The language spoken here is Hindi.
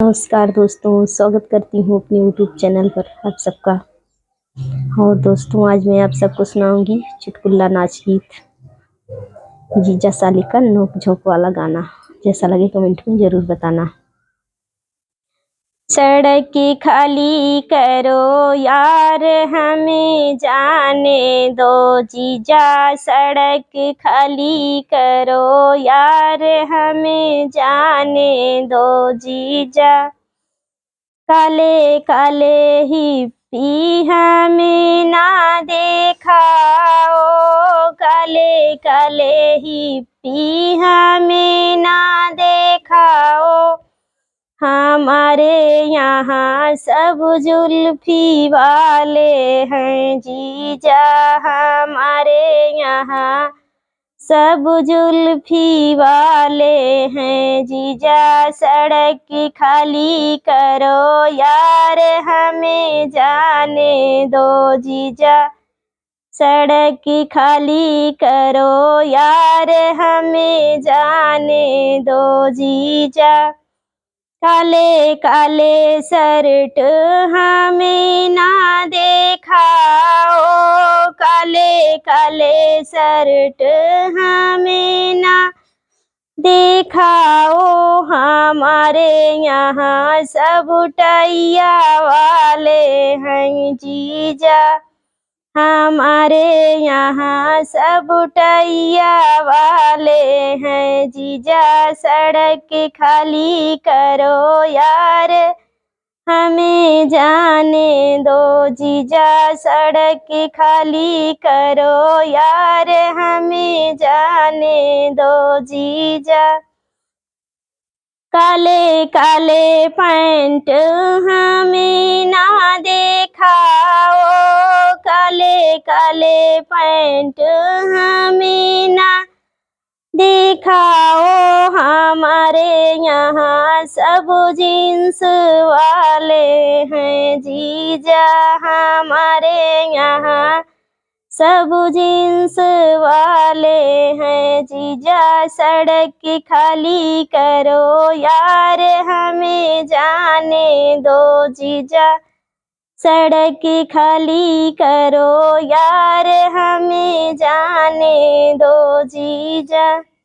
नमस्कार दोस्तों, स्वागत करती हूँ अपने यूट्यूब चैनल पर आप सबका। और दोस्तों, आज मैं आप सबको सुनाऊंगी चुटकुला नाच गीत जीजा साली का नोक झोंक वाला गाना। जैसा लगे कमेंट में जरूर बताना। सड़क खाली करो यार, हमें जाने दो जीजा। सड़क खाली करो यार, हमें जाने दो जीजा। काले काले हिप्पी हमें ना देखाओ, काले काले हिप्पी हमें ना देखाओ। हमारे यहाँ सब जुल्फी वाले हैं जीजा, हमारे यहाँ सब जुल्फी वाले हैं जीजा। सड़क खाली करो यार, हमें जाने दो जीजा। सड़क खाली करो यार, हमें जाने दो जीजा। काले काले शर्ट हमें ना देखाओ, काले काले शर्ट हमें ना देखाओ। हमारे यहाँ सब टैया वाले हैं जीजा, हमारे यहाँ सब टैया वाले हैं जीजा। सड़क खाली करो यार, हमें जाने दो जीजा। सड़क खाली करो यार, हमें जाने दो जीजा। काले काले पैंट हमें ना देखाओ, काले काले पैंट हमें ना दिखाओ। हमारे यहाँ सब जींस वाले हैं जीजा, हमारे यहाँ सब जींस वाले हैं जीजा। सड़क खाली करो यार, हमें जाने दो जीजा। सड़क खाली करो यार, हमें जाने दो जीजा।